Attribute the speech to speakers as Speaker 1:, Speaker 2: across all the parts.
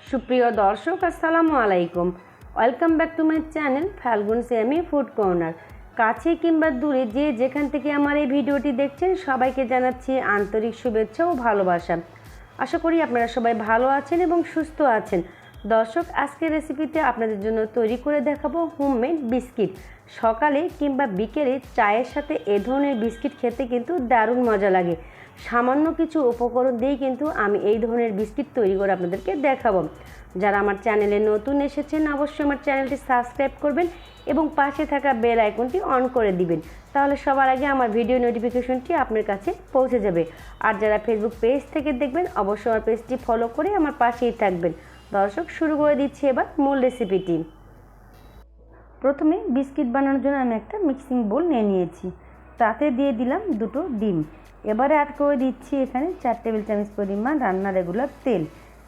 Speaker 1: সুপ্রিয় দর্শক আসসালামু আলাইকুম। Welcome back to my channel Falgun semi food corner. কাছে কিংবা দূরে যে যেখান থেকে আমার এই ভিডিওটি দেখছেন সবাইকে জানাচ্ছি আন্তরিক শুভেচ্ছা ও ভালোবাসা। আশা করি আপনারা সবাই ভালো আছেন এবং সুস্থ আছেন। দর্শক, আজকের রেসিপিতে আপনাদের জন্য তৈরি করে দেখাবো হোমমেড বিস্কিট। সকালে কিংবা বিকেলে চায়ের সাথে এ ধরনের বিস্কিট খেতে কিন্তু দারুণ মজা লাগে। সামান্য কিছু উপকরণ দিয়েই কিন্তু আমি এই ধরনের বিস্কিট তৈরি করে আপনাদেরকে দেখাবো। যারা আমার চ্যানেলে নতুন এসেছেন অবশ্যই আমার চ্যানেলটি সাবস্ক্রাইব করবেন এবং পাশে থাকা বেল আইকনটি অন করে দিবেন, তাহলে সবার আগে আমার ভিডিও নোটিফিকেশনটি আপনার কাছে পৌঁছে যাবে। আর যারা ফেসবুক পেজ থেকে দেখবেন অবশ্যই আমার পেজটি ফলো করে আমার পাশেই থাকবেন। দর্শক, শুরু করে দিচ্ছি এবার মূল রেসিপিটি। প্রথমে বিস্কিট বানানোর জন্য আমি একটা মিক্সিং বোল নিয়ে নিয়েছি, তাতে দিয়ে দিলাম দুটো ডিম। এবারে অ্যাড করে দিচ্ছি এখানে 4 টেবিল চামচ পরিমাণ রান্নার রেগুলার তেল,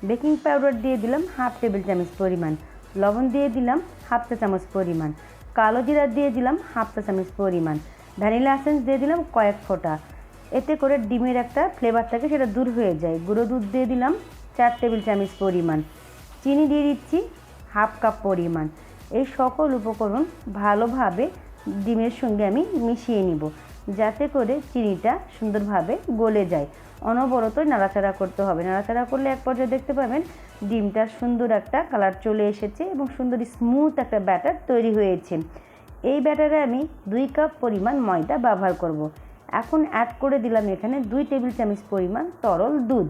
Speaker 1: বেকিং পাউডার দিয়ে দিলাম 1/2 টেবিল চামচ পরিমাণ, লবণ দিয়ে দিলাম 1/2 চা চামচ পরিমাণ, কালো জিরা দিয়ে দিলাম 1/2 চা চামচ পরিমাণ, ভ্যানিলা এসেন্স দিয়ে দিলাম কয়েক ফোঁটা। এতে করে ডিমের একটা ফ্লেভার থাকে সেটা দূর হয়ে যায়। গুঁড়ো দুধ দিয়ে দিলাম 4 টেবিল চামচ পরিমাণ, চিনি দিয়ে দিচ্ছি 1/2 কাপ পরিমাণ। এই সকল উপকরণ ভালোভাবে ডিমের সঙ্গে আমি মিশিয়ে নিব, যাতে করে চিনিটা সুন্দরভাবে গলে যায়। অনবরত নাড়াচাড়া করতে হবে। নাড়াচাড়া করলে এক পর্যায়ে দেখতে পাবেন ডিমটার সুন্দর একটা কালার চলে এসেছে এবং সুন্দর স্মুথ একটা ব্যাটার তৈরি হয়েছে। এই ব্যাটারে আমি 2 কাপ পরিমাণ ময়দা ব্যবহার করব। এখন অ্যাড করে দিলাম এখানে 2 টেবিল চামচ পরিমাণ তরল দুধ।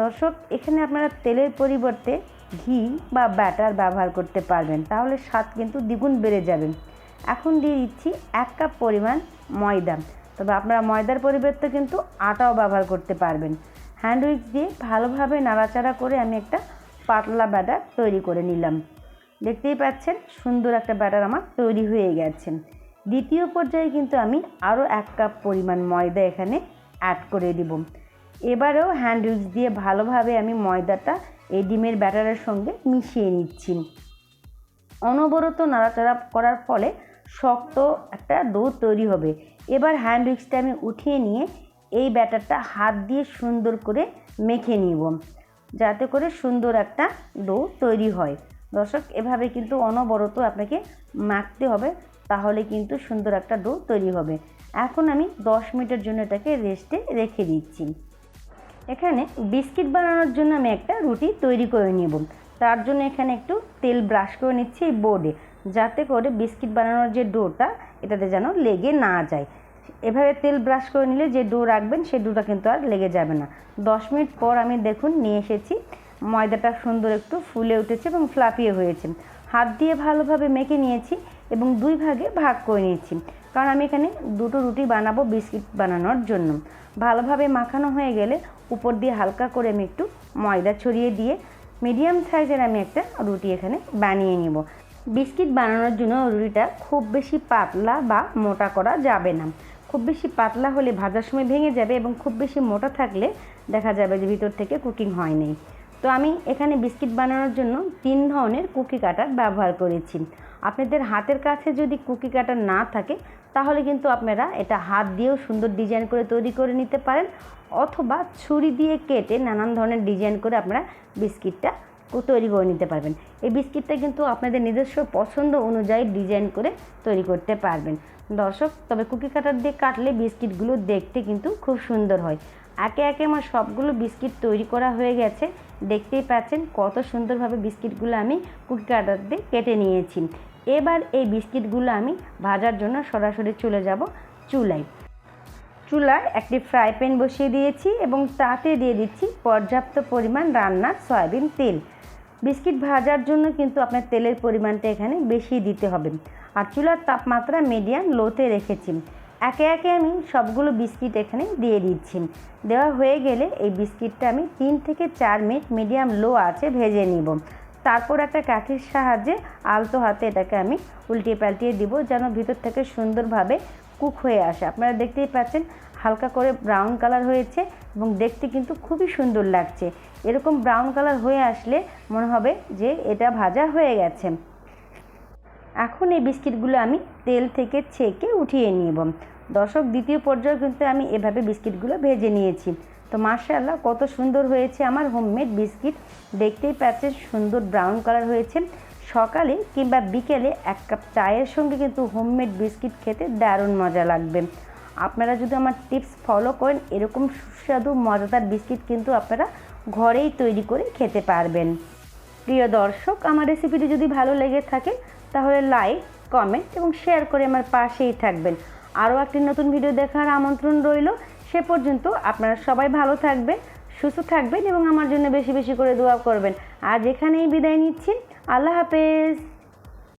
Speaker 1: দর্শক, এখানে আপনারা তেলের পরিবর্তে ঘি বা ব্যাটার ব্যবহার করতে পারবেন, তাহলে স্বাদ কিন্তু দ্বিগুণ বেড়ে যাবে। এখন দিয়ে দিচ্ছি 1 কাপ পরিমাণ ময়দা, তবে আপনারা ময়দার পরিবর্তে কিন্তু আটাও ব্যবহার করতে পারবেন। হ্যান্ড উইক্স দিয়ে ভালোভাবে নাড়াচাড়া করে আমি একটা পাতলা ব্যাটার তৈরি করে নিলাম। দেখতেই পাচ্ছেন সুন্দর একটা ব্যাটার আমার তৈরি হয়ে গেছে। দ্বিতীয় পর্যায়ে কিন্তু আমি আরও 1 কাপ পরিমাণ ময়দা এখানে অ্যাড করে দিব। এবারেও হ্যান্ড উইক্স দিয়ে ভালোভাবে আমি ময়দাটা এই ডিমের ব্যাটারের সঙ্গে মিশিয়ে নিচ্ছি। অনবরত নাড়াচাড়া করার ফলে শক্ত একটা ডো তৈরি হবে। এবার হ্যান্ড উইক্সটা আমি উঠিয়ে নিয়ে এই ব্যাটারটা হাত দিয়ে সুন্দর করে মেখে নিব, যাতে করে সুন্দর একটা ডো তৈরি হয়। দর্শক, এভাবে কিন্তু অনবরত আপনাকে মাখতে হবে, তাহলে কিন্তু সুন্দর একটা ডো তৈরি হবে। এখন আমি 10 মিনিটের জন্য এটাকে রেস্টে রেখে দিচ্ছি। এখানে বিস্কিট বানানোর জন্য আমি একটা রুটি তৈরি করে নেব। তার জন্য এখানে একটু তেল ব্রাশ করে নিচ্ছি এই বোর্ডে, যাতে করে বিস্কিট বানানোর যে ডোটা এটাতে যেন লেগে না যায়। এভাবে তেল ব্রাশ করে নিলে যে ডো রাখবেন সেই ডোটা কিন্তু আর লেগে যাবে না। 10 মিনিট পর আমি দেখুন নিয়ে এসেছি, ময়দাটা সুন্দর একটু ফুলে উঠেছে এবং ফ্লাফিয়ে হয়েছে। হাত দিয়ে ভালোভাবে মেখে নিয়েছি এবং 2 ভাগে ভাগ করে নিয়েছি, কারণ আমি এখানে দুটো রুটি বানাবো বিস্কিট বানানোর জন্য। ভালোভাবে মাখানো হয়ে গেলে উপর দিয়ে হালকা করে আমি একটু ময়দা ছড়িয়ে দিয়ে মিডিয়াম সাইজের আমি একটা রুটি এখানে বানিয়ে নেব। বিস্কিট বানানোর জন্য রুটিটা খুব বেশি পাতলা বা মোটা করা যাবে না। খুব বেশি পাতলা হলে ভাজার সময় ভেঙে যাবে এবং খুব বেশি মোটা থাকলে দেখা যাবে যে ভিতর থেকে কুকিং হয়নি। তো আমি এখানে বিস্কিট বানানোর জন্য 3 ধরনের কুকি কাটার ব্যবহার করেছি। আপনাদের হাতের কাছে যদি কুকি কাটার না থাকে তাহলে কিন্তু আপনারা এটা হাত দিয়েও সুন্দর ডিজাইন করে তৈরি করে নিতে পারেন, অথবা ছুরি দিয়ে কেটে নানান ধরনের ডিজাইন করে আপনারা বিস্কিটটা তৈরি করে নিতে পারবেন। এই বিস্কিটটা কিন্তু আপনাদের নিজস্ব পছন্দ অনুযায়ী ডিজাইন করে তৈরি করতে পারবেন। দর্শক, তবে কুকি কাটার দিয়ে কাটলে বিস্কিটগুলো দেখতে কিন্তু খুব সুন্দর হয়। একে একে আমার সবগুলো বিস্কিট তৈরি করা হয়ে গেছে। দেখতেই পাচ্ছেন কত সুন্দরভাবে বিস্কিটগুলো আমি কুকি কাটার দিয়ে কেটে নিয়েছি। এবার এই বিস্কিটগুলো আমি ভাজার জন্য সরাসরি চলে যাব চুলায়। চুলায় একটি ফ্রাই প্যান বসিয়ে দিয়েছি এবং তাতে দিয়ে দিচ্ছি পর্যাপ্ত পরিমাণ রান্নার সয়াবিন তেল। বিস্কিট ভাজার জন্য কিন্তু আপনার তেলের পরিমাণটা এখানে বেশি দিতে হবে। আর চুলার তাপমাত্রা মিডিয়াম লোতে রেখেছি। একে একে আমি সবগুলো বিস্কিট এখানে দিয়ে দিচ্ছি। দেওয়া হয়ে গেলে এই বিস্কিটটা আমি 3 থেকে 4 মিনিট মিডিয়াম লো আঁচে ভেজে নিব। তারপর একটা কাঠির সাহায্যে আলতো হাতে এটাকে আমি উল্টিয়ে পাল্টিয়ে দিব, যেন ভিতর থেকে সুন্দরভাবে কুক হয়ে আসে। আপনারা দেখতেই পাচ্ছেন হালকা করে ব্রাউন কালার হয়েছে এবং দেখতে কিন্তু খুবই সুন্দর লাগছে। এরকম ব্রাউন কালার হয়ে আসলে মনে হবে যে এটা ভাজা হয়ে গেছে। এখন এই বিস্কিটগুলো আমি তেল থেকে ছেঁকে উঠিয়ে নেব। দর্শক, দ্বিতীয় পর্যায়ে কিন্তু আমি এভাবে বিস্কিটগুলো ভেজে নিয়েছি। তো মাশাআল্লাহ কত সুন্দর হয়েছে আমার হোমমেড বিস্কিট। দেখতেই পাচ্ছেন সুন্দর ব্রাউন কালার হয়েছে। সকালে কিংবা বিকেলে 1 কাপ চায়ের সঙ্গে কিন্তু হোমমেড বিস্কিট খেতে দারুণ মজা লাগবে। আপনারা যদি আমার টিপস ফলো করেন এরকম সুস্বাদু মজাদার বিস্কিট কিন্তু আপনারা ঘরেই তৈরি করে খেতে পারবেন। প্রিয় দর্শক, আমার রেসিপিটি যদি ভালো লেগে থাকে তাহলে লাইক, কমেন্ট এবং শেয়ার করে আমার পাশেই থাকবেন। আরও একটি নতুন ভিডিও দেখার আমন্ত্রণ রইল। সে পর্যন্ত আপনারা সবাই ভালো থাকবেন, সুস্থ থাকবেন এবং আমার জন্য বেশি বেশি করে দোয়া করবেন। আজ এখানেই বিদায় নিচ্ছি। আল্লাহ হাফেজ।